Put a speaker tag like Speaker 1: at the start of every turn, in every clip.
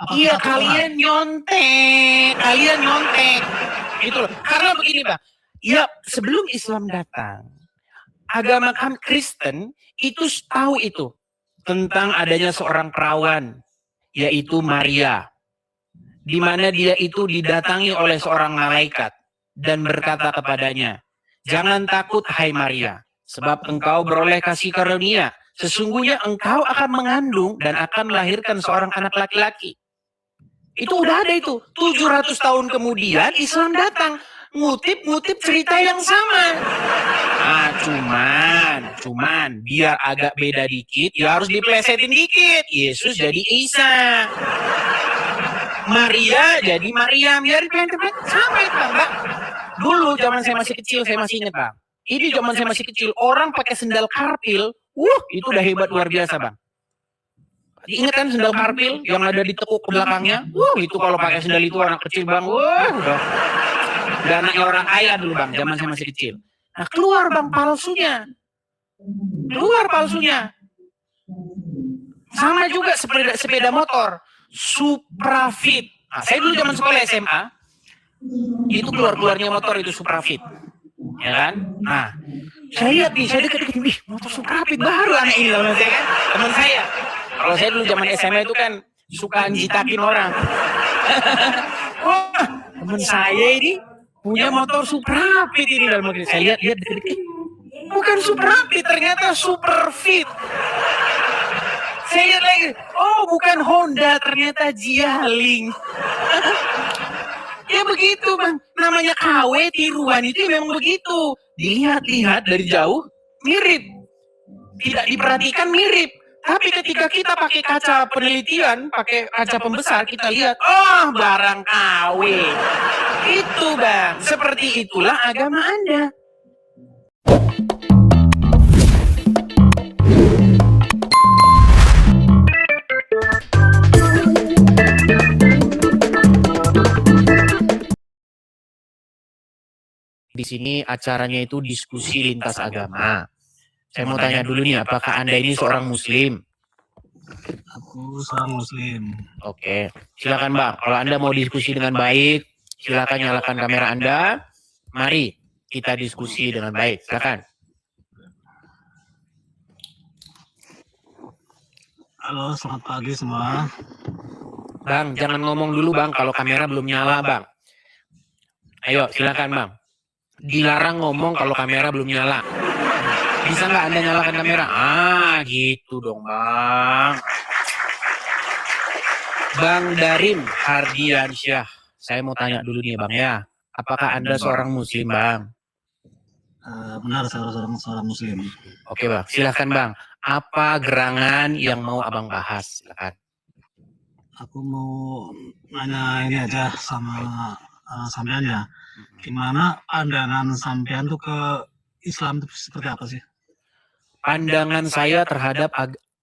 Speaker 1: Iya, kalian nyontek. Gitu loh. Karena begini Bang, ya sebelum Islam datang, agama Kristen itu tahu itu tentang adanya seorang perawan, yaitu Maria, di mana dia itu didatangi oleh seorang malaikat dan berkata kepadanya, "Jangan takut hai Maria, sebab engkau beroleh kasih karunia. Sesungguhnya engkau akan mengandung dan akan melahirkan seorang anak laki-laki." Itu udah ada itu. 700 tahun kemudian Islam datang. Ngutip cerita yang sama. Nah, cuman biar agak beda dikit, ya harus diplesetin dikit. Yesus jadi Isa. Maria jadi Maryam. Ya diplesetin sama itu, Bang. Dulu zaman saya masih kecil, saya masih ingat, Bang. Ini zaman saya masih kecil, orang pakai sendal karpil, itu udah hebat luar biasa, Bang. Ingat kan sendal karpil yang ada di tekuk ke belakangnya? Itu kalau pakai sendal itu anak kecil Bang. Udah anaknya orang kaya dulu Bang, zaman saya masih kecil. Nah keluar Bang palsunya. Sama juga sepeda motor. Suprafit. Nah, saya dulu zaman sekolah SMA, itu keluarnya motor itu Suprafit. Ya kan? Nah, saya lihat nih, saya dekat-dekat, motor Suprafit baru anak ini loh, saya kan? Teman saya. Kalau saya dulu zaman SMA itu kan suka jitakin orang. Wah, teman saya ini punya motor Suprafit ini dalam negeri. Saya lihat deket-deket, bukan Suprafit, ternyata Superfit. Saya lihat lagi, oh bukan Honda, ternyata Jialing. Ya begitu Bang, namanya KW tiruan itu memang begitu. Dilihat-lihat dari jauh, mirip. Tidak diperhatikan mirip. Tapi ketika kita pakai kaca penelitian, pakai kaca pembesar, kita lihat, oh barang KW. Itu Bang, seperti itulah agama Anda. Di sini acaranya itu diskusi lintas agama. Saya mau tanya dulu nih, apakah Anda ini seorang Muslim?
Speaker 2: Aku seorang Muslim.
Speaker 1: Oke, silakan Bang. Kalau Anda mau diskusi dengan baik, silakan nyalakan kamera Anda. Mari kita diskusi dengan baik. Silakan.
Speaker 2: Halo, selamat pagi semua.
Speaker 1: Bang, jangan ngomong dulu Bang kalau kamera belum nyala Bang. Ayo, silakan Bang. Dilarang ngomong kalau kamera belum nyala. Bisa nggak Anda nyalakan kamera? Gitu dong Bang. Bang Darim Hardiansyah, saya mau tanya dulu nih Bang ya. Apakah Anda seorang Muslim Bang?
Speaker 2: Benar, saya seorang Muslim.
Speaker 1: Oke Bang, silahkan Bang. Apa gerangan yang mau Abang bahas? Silakan.
Speaker 2: Aku mau nanya ini aja sama sampean ya. Gimana pandangan sampean tuh ke Islam itu seperti apa sih?
Speaker 1: Pandangan saya terhadap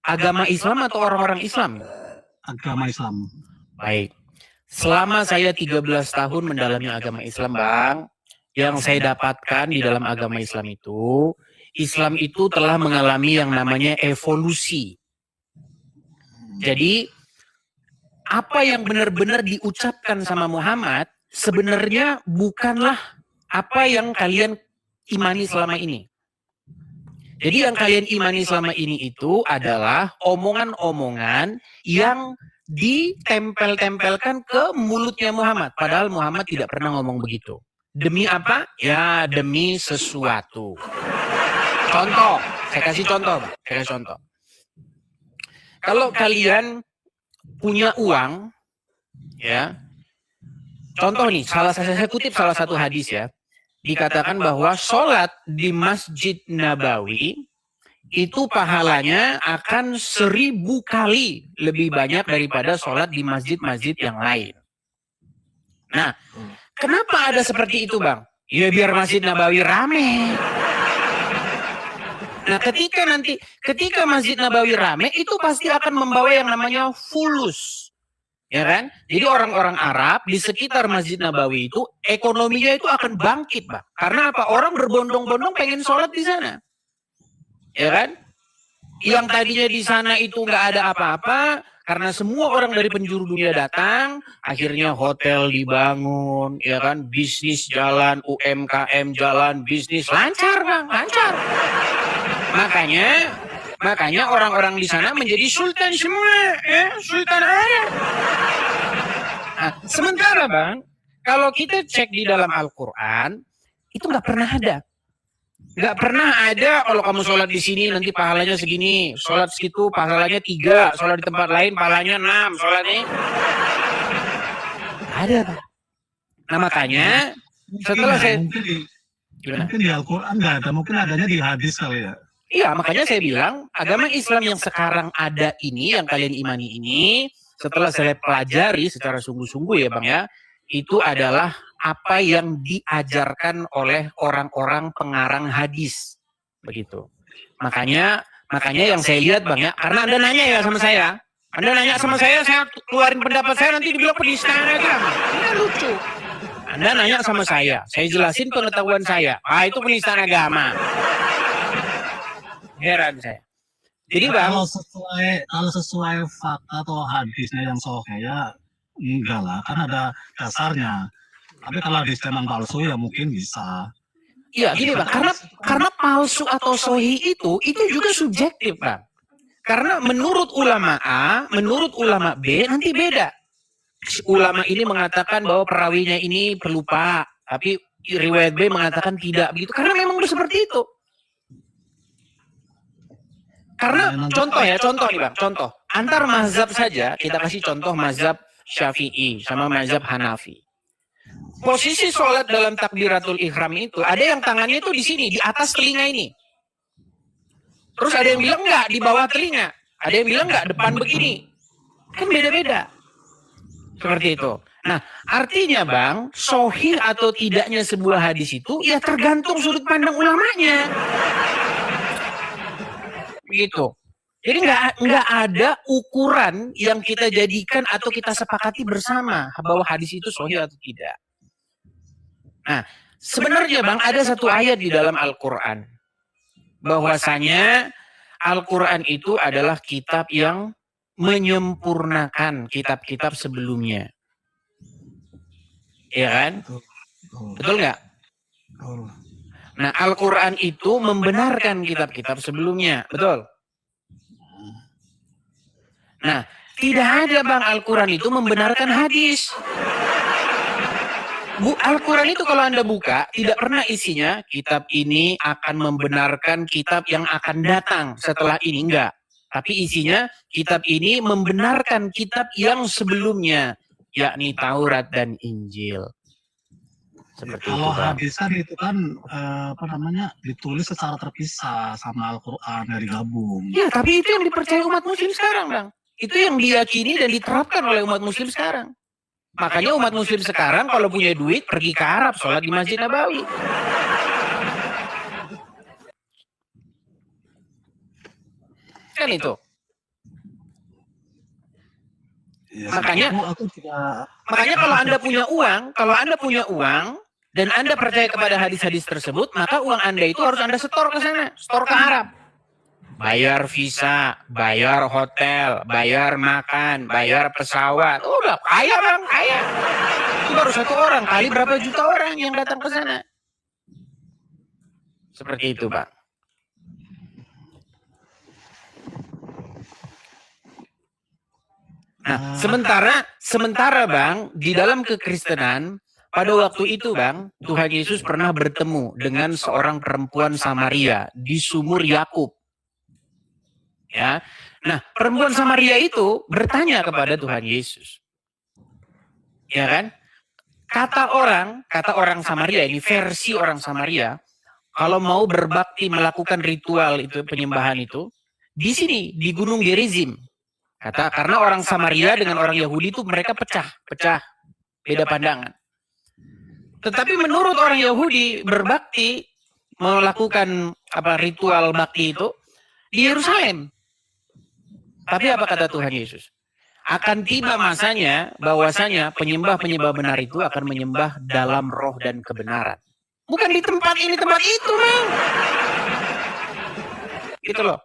Speaker 1: agama Islam atau orang-orang Islam?
Speaker 2: Agama Islam.
Speaker 1: Baik. Selama saya 13 tahun mendalami agama Islam, Bang, yang saya dapatkan di dalam agama Islam itu telah mengalami yang namanya evolusi. Jadi, apa yang benar-benar diucapkan sama Muhammad sebenarnya bukanlah apa yang kalian imani selama ini. Jadi yang kalian imani selama ini itu adalah omongan-omongan yang ditempel-tempelkan ke mulutnya Muhammad. Padahal Muhammad tidak pernah ngomong begitu. Demi apa? Ya demi sesuatu. Contoh, saya kasih contoh. Kalau kalian punya uang, ya. Contoh nih, saya kutip salah satu hadis ya. Dikatakan bahwa sholat di Masjid Nabawi itu pahalanya akan 1000 kali lebih banyak daripada sholat di masjid-masjid yang lain. Nah, kenapa ada seperti itu Bang? Ya biar Masjid Nabawi rame. Nah, ketika Masjid Nabawi rame, itu pasti akan membawa yang namanya fulus. Ya kan? Jadi orang-orang Arab di sekitar Masjid Nabawi itu ekonominya itu akan bangkit, Bang. Karena apa? Orang berbondong-bondong pengen sholat di sana. Ya kan? Yang tadinya di sana itu nggak ada apa-apa, Karena semua orang dari penjuru dunia datang, akhirnya hotel dibangun, ya kan, bisnis jalan, UMKM jalan, bisnis lancar Bang, lancar. Makanya orang-orang di sana menjadi sultan semua, ya, sultan ada. Nah, sementara Bang, kalau kita cek di dalam Al-Quran, itu nggak pernah ada. Nggak pernah ada kalau kamu sholat di sini nanti pahalanya segini, sholat segitu pahalanya 3, sholat di tempat lain pahalanya 6, sholatnya ada Pak. Nah makanya setelah saya
Speaker 2: mungkin di Al-Quran nggak ada, mungkin adanya di hadis kali ya.
Speaker 1: Iya, makanya saya bilang agama Islam yang sekarang ada ini, yang kalian imani ini, setelah saya pelajari secara sungguh-sungguh ya Bang ya, itu adalah apa yang diajarkan oleh orang-orang pengarang hadis. Begitu. Makanya yang saya lihat Bang ya, karena Anda nanya ya sama saya. Anda nanya sama saya keluarin pendapat saya nanti dibilang penistaan agama. Ini lucu. Anda nanya sama saya jelasin pengetahuan saya. Ah, itu penistaan agama. Heran saya. Jadi Bang,
Speaker 2: kalau sesuai fakta atau hadisnya yang sahih ya enggak lah, kan ada dasarnya. Tapi kalau hadis memang palsu ya mungkin bisa.
Speaker 1: Iya, gini Bang, karena palsu atau sahih itu juga subjektif Bang. Karena menurut ulama A, menurut ulama B nanti beda. Ulama ini mengatakan bahwa perawinya ini pelupa, tapi riwayat B mengatakan tidak begitu. Karena memang udah seperti itu. Karena contoh nih Bang, contoh. Antar mazhab saja, kita kasih contoh mazhab Syafi'i sama mazhab Hanafi. Posisi sholat dalam takbiratul ihram itu, ada yang tangannya itu di sini, di atas telinga ini. Terus ada yang bilang enggak, di bawah telinga. Ada yang bilang enggak, depan begini. Kan beda-beda. Seperti itu. Nah, artinya Bang, sahih atau tidaknya sebuah hadis itu, ya tergantung sudut pandang ulamanya. Begitu. Jadi nggak ada ukuran yang kita jadikan atau kita sepakati bersama bahwa hadis itu sahih atau tidak. Nah, sebenarnya Bang ada satu ayat di dalam Al-Quran. Bahwasanya Al-Quran itu adalah kitab yang menyempurnakan kitab-kitab sebelumnya. Iya kan? Betul nggak? Nah, Al-Quran itu membenarkan kitab-kitab sebelumnya. Betul? Nah, tidak ada Bang Al-Quran itu membenarkan hadis. Al-Quran itu kalau Anda buka, tidak pernah isinya, kitab ini akan membenarkan kitab yang akan datang setelah ini. Enggak. Tapi isinya, kitab ini membenarkan kitab yang sebelumnya, yakni Taurat dan Injil. Seperti
Speaker 2: kalau
Speaker 1: itu,
Speaker 2: hadisan itu kan ditulis secara terpisah sama Al-Quran dari gabung.
Speaker 1: Ya, tapi itu yang dipercaya umat muslim sekarang, Bang. Itu yang diyakini dan diterapkan oleh umat muslim sekarang. Makanya umat muslim sekarang kalau punya duit pergi ke Arab, sholat di Masjid Nabawi. Kan itu.
Speaker 2: Ya,
Speaker 1: makanya kalau Anda punya uang dan Anda percaya kepada hadis-hadis tersebut, maka uang Anda itu harus Anda setor ke sana, setor ke Arab. Bayar visa, bayar hotel, bayar makan, bayar pesawat. Oh, udah kaya Bang, kaya. Itu baru satu orang, kali berapa juta orang yang datang ke sana. Seperti itu, Bang. Nah, sementara Bang, di dalam kekristenan, pada waktu itu Bang, Tuhan Yesus pernah bertemu dengan seorang perempuan Samaria di sumur Yakub. Ya. Nah, perempuan Samaria itu bertanya kepada Tuhan Yesus. Ya kan? Kata orang Samaria, ini versi orang Samaria, kalau mau berbakti melakukan ritual itu, penyembahan itu, di sini, di Gunung Gerizim. Karena orang Samaria dengan orang Yahudi itu mereka pecah, beda pandangan. Tetapi menurut orang Yahudi berbakti, melakukan ritual bakti itu di Yerusalem. Tapi apa kata Tuhan Yesus? Akan tiba masanya bahwasanya penyembah-penyembah benar itu akan menyembah dalam roh dan kebenaran. Bukan di tempat ini, tempat itu, Bang. Gitu loh.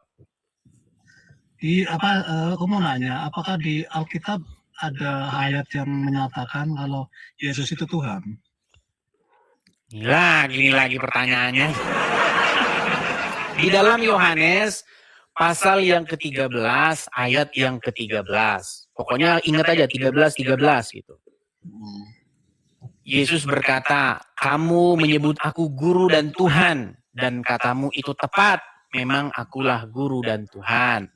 Speaker 2: Aku mau nanya, apakah di Alkitab ada ayat yang menyatakan kalau Yesus itu Tuhan?
Speaker 1: Gini lagi pertanyaannya. Di dalam Yohanes pasal yang ke-13 ayat yang ke-13. Pokoknya ingat aja 13 gitu.
Speaker 2: Hmm.
Speaker 1: Yesus berkata, "Kamu menyebut aku guru dan Tuhan, dan katamu itu tepat. Memang akulah guru dan Tuhan."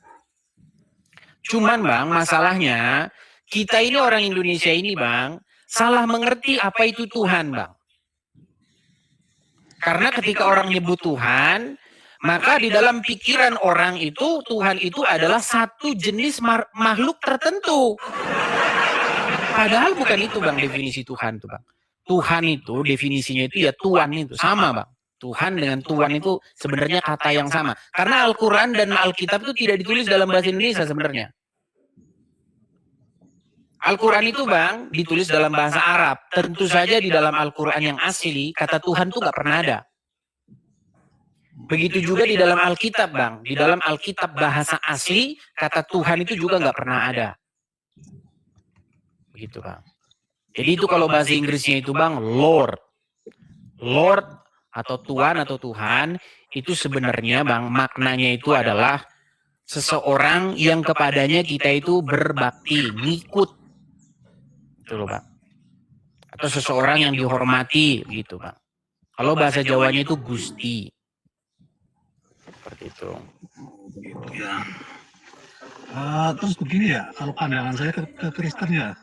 Speaker 1: Cuman Bang, masalahnya kita ini orang Indonesia ini Bang, salah mengerti apa itu Tuhan Bang. Karena ketika orang nyebut Tuhan, maka di dalam pikiran orang itu, Tuhan itu adalah satu jenis makhluk tertentu. Padahal bukan itu Bang definisi Tuhan tuh Bang. Tuhan itu definisinya itu ya Tuhan itu, sama Bang. Tuhan dengan Tuhan itu sebenarnya kata yang sama. Karena Al-Quran dan Alkitab itu tidak ditulis dalam bahasa Indonesia sebenarnya. Al-Quran itu Bang ditulis dalam bahasa Arab. Tentu saja di dalam Al-Quran yang asli, kata Tuhan itu gak pernah ada. Begitu juga di dalam Alkitab Bang. Di dalam Alkitab bahasa asli, kata Tuhan itu juga gak pernah ada. Begitu Bang. Jadi itu kalau bahasa Inggrisnya itu Bang, Lord. Lord atau Tuhan atau Tuhan, itu sebenarnya Bang, maknanya itu adalah seseorang yang kepadanya kita itu berbakti, ngikut. Itu loh Bang. Atau seseorang yang dihormati gitu Bang. Kalau bahasa Jawanya itu Gusti. Seperti itu.
Speaker 2: Ya. Terus begini ya, kalau pandangan saya ke Kristen ya,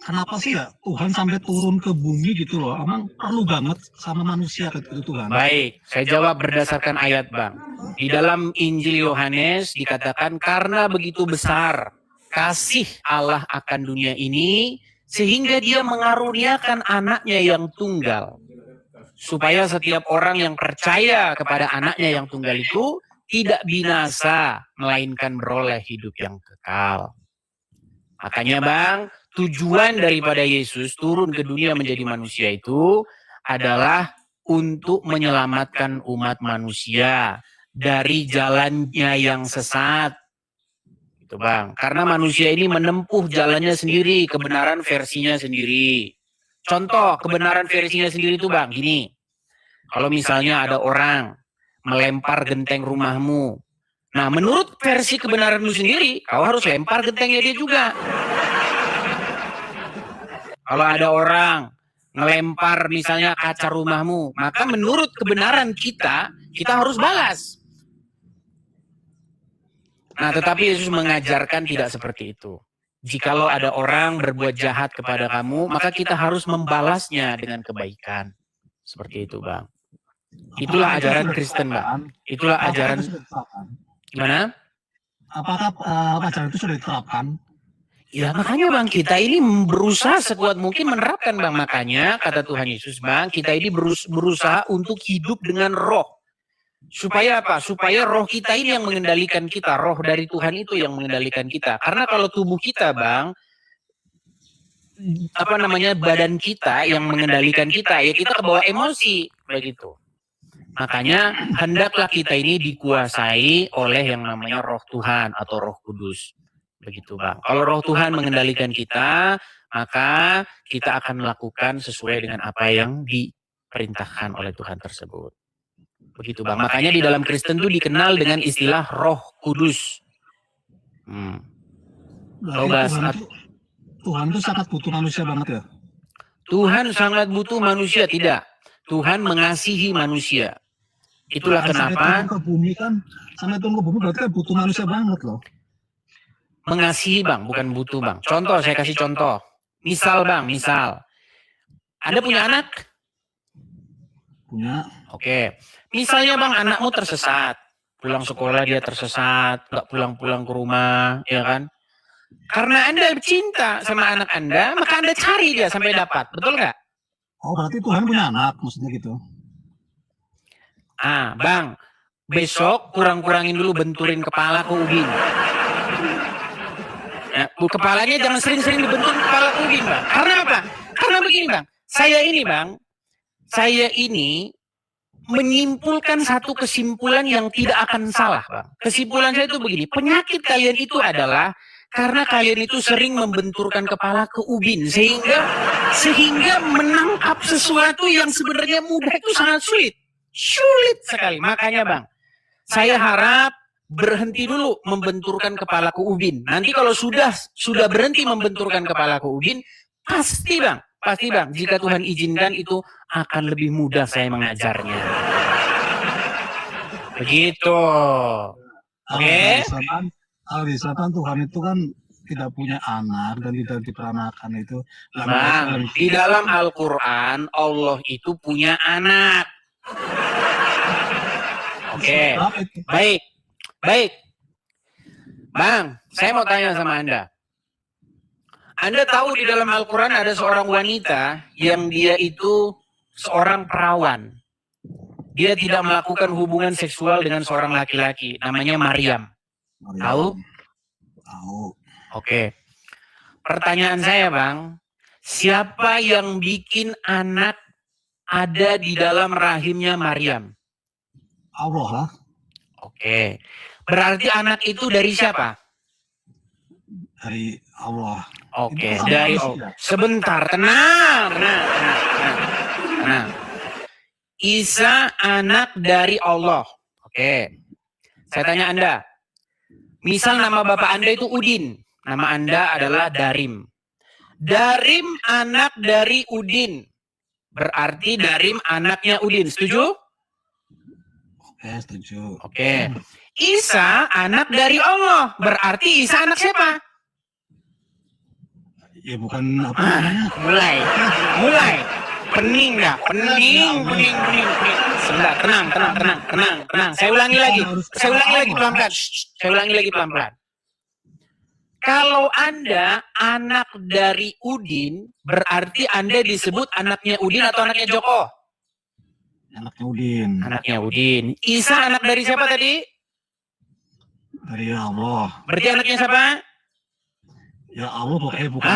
Speaker 2: kenapa sih ya Tuhan sampai turun ke bumi gitu loh? Emang perlu banget sama manusia itu Tuhan?
Speaker 1: Baik, saya jawab berdasarkan ayat Bang. Di dalam Injil Yohanes dikatakan karena begitu besar kasih Allah akan dunia ini, sehingga dia mengaruniakan anaknya yang tunggal. Supaya setiap orang yang percaya kepada anaknya yang tunggal itu tidak binasa, melainkan beroleh hidup yang kekal. Makanya Bang, tujuan daripada Yesus turun ke dunia menjadi manusia itu adalah untuk menyelamatkan umat manusia dari jalannya yang sesat. Itu Bang, karena manusia ini menempuh jalannya sendiri, kebenaran versinya sendiri. Contoh kebenaran versinya sendiri itu Bang, gini. Kalau misalnya ada orang melempar genteng rumahmu. Nah, menurut versi kebenaranmu sendiri, kau harus lempar gentengnya dia juga. Kalau ada orang ngelempar misalnya kaca rumahmu, maka menurut kebenaran kita harus balas. Nah, tetapi Yesus mengajarkan tidak seperti itu. Jikalau ada orang berbuat jahat kepada kamu, maka kita harus membalasnya dengan kebaikan. Seperti itu, Bang. Itulah ajaran Kristen, Bang. Itulah ajaran. Gimana?
Speaker 2: Apakah ajaran itu sudah diterapkan?
Speaker 1: Ya makanya Bang, kita ini berusaha sekuat mungkin menerapkan Bang. Makanya kata Tuhan Yesus Bang, kita ini berusaha untuk hidup dengan roh. Supaya apa? Supaya roh kita ini yang mengendalikan kita. Roh dari Tuhan itu yang mengendalikan kita. Karena kalau tubuh kita Bang, badan kita yang mengendalikan kita, ya kita kebawa emosi. Begitu. Makanya hendaklah kita ini dikuasai oleh yang namanya roh Tuhan atau roh kudus. Begitu Bang. Kalau roh Tuhan mengendalikan kita, maka kita akan melakukan sesuai dengan apa yang diperintahkan oleh Tuhan tersebut. Begitu Bang. Makanya di dalam Kristen itu dikenal dengan istilah roh kudus.
Speaker 2: Tuhan itu sangat butuh manusia banget ya?
Speaker 1: Tuhan sangat butuh manusia, tidak. Tuhan mengasihi manusia. Itulah kenapa.
Speaker 2: Sampai turun ke bumi berarti kan butuh manusia banget loh.
Speaker 1: Mengasihi Bang, bukan butuh Bang. Contoh, saya kasih contoh. Misal Bang, Anda punya anak?
Speaker 2: Punya.
Speaker 1: Oke. Misalnya Bang, anakmu tersesat. Pulang sekolah dia tersesat, nggak pulang-pulang ke rumah, ya kan? Karena Anda cinta sama anak Anda, maka Anda cari dia sampai dapat. Betul nggak?
Speaker 2: Oh, berarti Tuhan punya anak, maksudnya gitu.
Speaker 1: Bang, besok kurang-kurangin dulu benturin kepala ke ubin. Ya, kepalanya jangan sering-sering dibentuk kepala ubin, Bang. Karena apa? Karena begini, Bang. Saya ini menyimpulkan satu kesimpulan yang tidak akan salah, Bang. Kesimpulan saya itu begini, penyakit kalian itu adalah karena kalian itu sering membenturkan kepala ke ubin, sehingga menangkap sesuatu yang sebenarnya mudah itu sangat sulit. Sulit sekali. Makanya, Bang, saya harap berhenti dulu membenturkan kepala ke ubin. Nanti kalau sudah berhenti membenturkan kepala ke ubin, pasti bang, jika Tuhan izinkan itu akan lebih mudah saya mengajarnya. Begitu. Oke.
Speaker 2: Kalau di selatan Tuhan itu kan tidak punya anak dan tidak diperanakan itu.
Speaker 1: Bang, di dalam Al-Quran Allah itu punya anak. Oke. Baik. Bang, saya mau tanya sama Anda. Anda tahu di dalam Al-Quran ada seorang wanita yang dia itu seorang perawan. Dia tidak melakukan hubungan seksual dengan seorang laki-laki. Namanya Maryam. Tahu?
Speaker 2: Tahu.
Speaker 1: Oke. Pertanyaan saya, Bang. Siapa yang bikin anak ada di dalam rahimnya Maryam?
Speaker 2: Allah lah.
Speaker 1: Oke. Berarti anak itu dari siapa?
Speaker 2: Dari Allah.
Speaker 1: Oke, dari Allah. Sebentar, tenang. Isa anak dari Allah. Oke. Saya tanya Anda. Misal nama bapak Anda itu Udin. Nama Anda adalah Darim. Darim anak dari Udin. Berarti Darim anaknya Udin. Setuju?
Speaker 2: Oke, setuju.
Speaker 1: Oke. Isa anak dari Allah. Berarti Isa anak siapa?
Speaker 2: Ya bukan apa namanya.
Speaker 1: Mulai. Pening. Sebentar, tenang. Saya ulangi lagi pelan-pelan. Kalau Anda anak dari Udin, berarti Anda disebut anaknya Udin atau anaknya Joko? Anaknya Udin. Isa anak dari siapa tadi?
Speaker 2: Dari Allah.
Speaker 1: Berarti anaknya siapa?
Speaker 2: Ya Allah pokoknya bukan.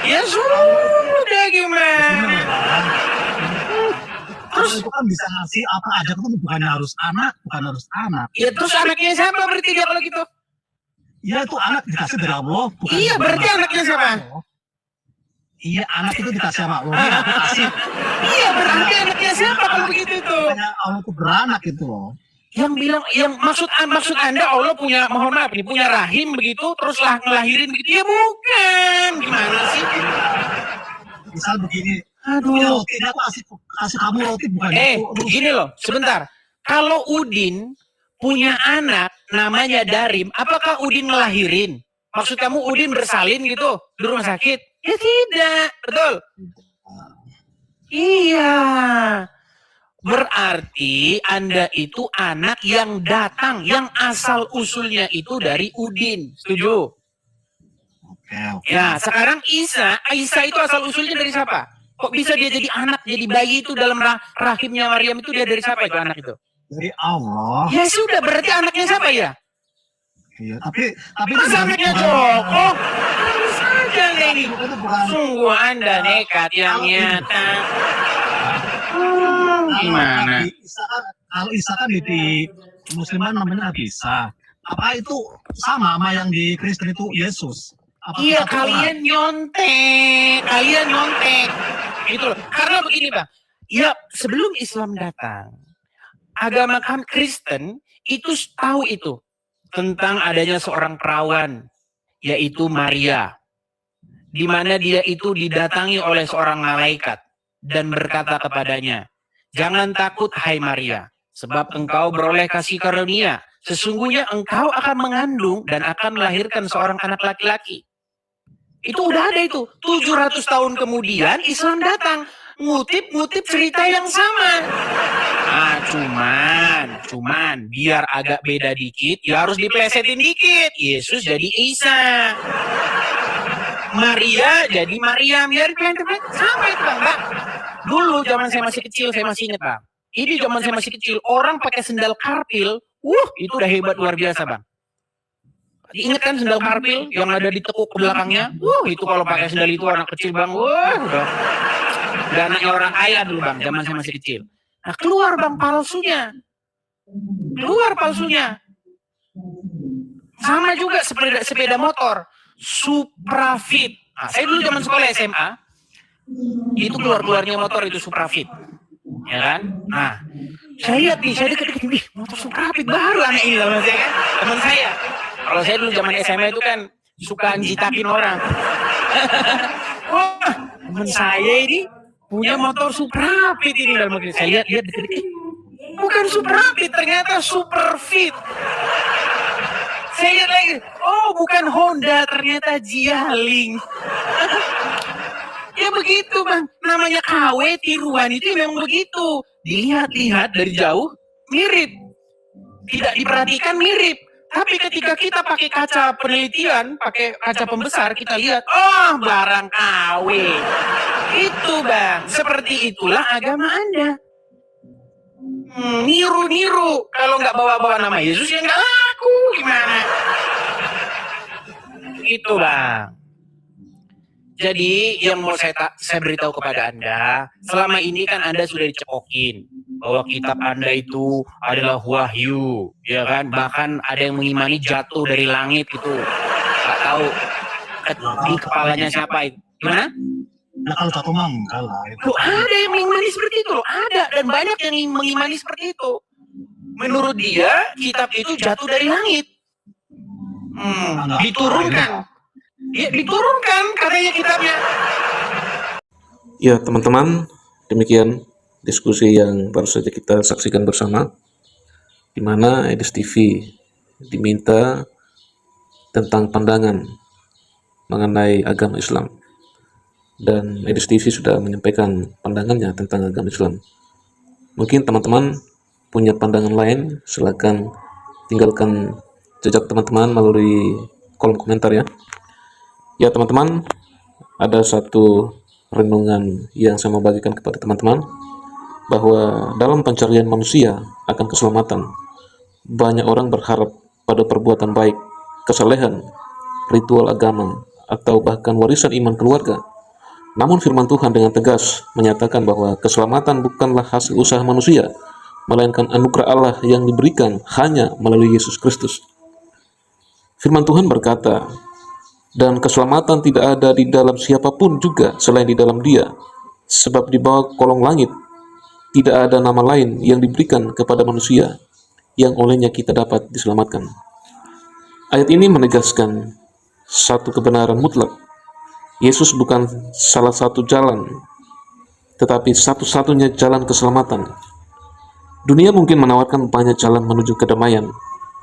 Speaker 1: Ya sudah gimana?
Speaker 2: Terus itu kan bisa ngasih apa aja, itu bukan harus anak.
Speaker 1: Ya terus anaknya siapa berarti dia kalau gitu?
Speaker 2: Ya itu anak dikasih dari Allah.
Speaker 1: Iya berarti anaknya siapa?
Speaker 2: Iya anak itu dikasih sama Allah.
Speaker 1: Iya berarti anaknya siapa kalau begitu itu?
Speaker 2: Allah itu beranak itu loh.
Speaker 1: Yang maksud Anda Allah punya, mohon maaf nih, punya rahim begitu terus ngelahirin begitu? Ya bukan. Gimana sih?
Speaker 2: Misal begini.
Speaker 1: Aduh.
Speaker 2: Roti, aku kasih kamu roti bukan itu.
Speaker 1: Gini loh, sebentar. Kalau Udin punya anak namanya Darim, apakah Udin ngelahirin? Maksud kamu Udin bersalin gitu di rumah sakit? Ya tidak, betul. Iya. Berarti Anda itu anak yang datang, yang asal usulnya itu dari Udin. Setuju?
Speaker 2: Oke.
Speaker 1: Ya, sekarang Isa itu asal usulnya dari siapa? Kok bisa dia jadi anak, jadi bayi itu dalam rahimnya Maryam itu dia dari siapa itu anak itu?
Speaker 2: Dari Allah.
Speaker 1: Ya sudah, berarti anaknya siapa ya?
Speaker 2: Iya, tapi
Speaker 1: masa anaknya Joko? Harus saja nih. Sungguh Anda nekat yang nyata. Gimana?
Speaker 2: Kalau Isa kan di Musliman namanya Nabi Isa. Apa itu sama yang di Kristen itu Yesus?
Speaker 1: Iya, kalian nyontek. Gitu loh. Karena begini, Bang. Ya, sebelum Islam datang, agama Kristen itu tahu itu tentang adanya seorang perawan, yaitu Maria, di mana dia itu didatangi oleh seorang malaikat dan berkata kepadanya, "Jangan takut, hai Maria, sebab engkau beroleh kasih karunia. Sesungguhnya engkau akan mengandung dan akan melahirkan seorang anak laki-laki." Itu udah ada itu. 700 tahun kemudian Islam datang. Ngutip cerita yang sama. Cuman biar agak beda dikit, ya harus diplesetin dikit. Yesus jadi Isa. Maria jadi Maryam. Ya sama itu Bang. Dulu zaman saya masih kecil, saya masih ingat Bang. Ini zaman saya masih kecil, orang pakai sendal karpil, itu udah hebat luar biasa Bang. Ingat kan sendal karpil yang ada di tekuk ke belakangnya? Itu kalau pakai sendal itu anak kecil Bang, udah Udah anaknya orang kaya dulu bang, zaman saya masih kecil. Nah keluar bang palsunya. Keluar palsunya. Sama juga sepeda motor. Suprafit. Nah, saya dulu zaman sekolah SMA, itu keluarnya motor itu Suprafit. Ya kan? Nah, saya lihat nih, saya deket-deket, motor Suprafit baru anak ini lah saya kan. Teman saya. Kalau saya dulu zaman SMA itu kan suka jitakin orang. Wah, teman saya ini punya motor Suprafit ini dalam mobil. Saya lihat deket-deket, bukan Suprafit, ternyata Superfit. Saya lihat lagi, oh bukan Honda, ternyata Jialing. Ya begitu bang, namanya KW tiruan itu memang begitu. Dilihat-lihat dari jauh, mirip. Tidak diperhatikan mirip. Tapi ketika kita pakai kaca penelitian, pakai kaca pembesar, kita lihat, oh barang KW. Itu bang, seperti itulah agama Anda. Niru-niru, kalau nggak bawa-bawa nama Yesus ya nggak laku, gimana? Itu bang. Jadi yang mau saya beritahu kepada Anda, selama ini kan Anda sudah dicekokin bahwa kitab Anda itu adalah wahyu, ya kan? Bahkan ada yang mengimani jatuh dari langit itu, nggak tahu di kepalanya siapa itu. Gimana?
Speaker 2: Nah kalau jatuh mangga lah itu.
Speaker 1: Loh, ada yang mengimani seperti itu loh, ada, dan banyak yang mengimani seperti itu. Menurut dia, kitab itu jatuh dari langit. Diturunkan. Ya, diturunkan katanya kitabnya.
Speaker 3: Ya teman-teman, demikian diskusi yang baru saja kita saksikan bersama, di mana Edis TV diminta tentang pandangan mengenai agama Islam. Dan Edis TV sudah menyampaikan pandangannya tentang agama Islam. Mungkin teman-teman punya pandangan lain, silakan tinggalkan jejak teman-teman melalui kolom komentar ya. Ya teman-teman, ada satu renungan yang saya mau bagikan kepada teman-teman, bahwa dalam pencarian manusia akan keselamatan, banyak orang berharap pada perbuatan baik, kesalehan, ritual agama, atau bahkan warisan iman keluarga. Namun firman Tuhan dengan tegas menyatakan bahwa keselamatan bukanlah hasil usaha manusia, melainkan anugerah Allah yang diberikan hanya melalui Yesus Kristus. Firman Tuhan berkata, dan keselamatan tidak ada di dalam siapapun juga selain di dalam Dia, sebab di bawah kolong langit tidak ada nama lain yang diberikan kepada manusia yang olehnya kita dapat diselamatkan. Ayat ini menegaskan satu kebenaran mutlak. Yesus bukan salah satu jalan, tetapi satu-satunya jalan keselamatan. Dunia mungkin menawarkan banyak jalan menuju kedamaian,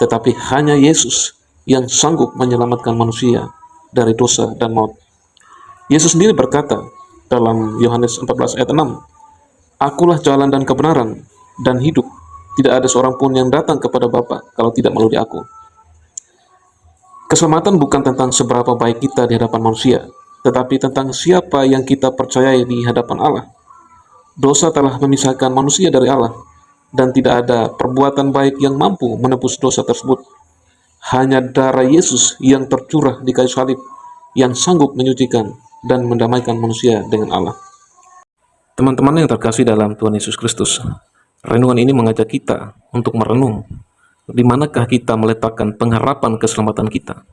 Speaker 3: tetapi hanya Yesus yang sanggup menyelamatkan manusia dari dosa dan maut. Yesus sendiri berkata dalam Yohanes 14 ayat 6, Akulah jalan dan kebenaran dan hidup. Tidak ada seorang pun yang datang kepada Bapa kalau tidak melalui Aku. Keselamatan bukan tentang seberapa baik kita di hadapan manusia, tetapi tentang siapa yang kita percayai di hadapan Allah. Dosa telah memisahkan manusia dari Allah, dan tidak ada perbuatan baik yang mampu menebus dosa tersebut. Hanya darah Yesus yang tercurah di kayu salib yang sanggup menyucikan dan mendamaikan manusia dengan Allah. Teman-teman yang terkasih dalam Tuhan Yesus Kristus, renungan ini mengajak kita untuk merenung di manakah kita meletakkan pengharapan keselamatan kita.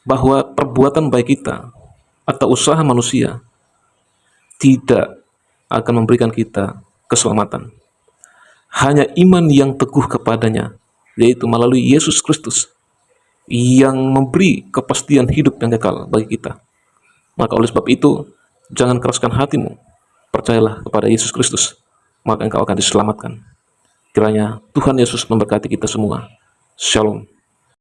Speaker 3: Bahwa perbuatan baik kita atau usaha manusia tidak akan memberikan kita keselamatan. Hanya iman yang teguh kepadanya, yaitu melalui Yesus Kristus, yang memberi kepastian hidup yang kekal bagi kita. Maka oleh sebab itu, jangan keraskan hatimu, percayalah kepada Yesus Kristus, maka engkau akan diselamatkan. Kiranya Tuhan Yesus memberkati kita semua. Shalom.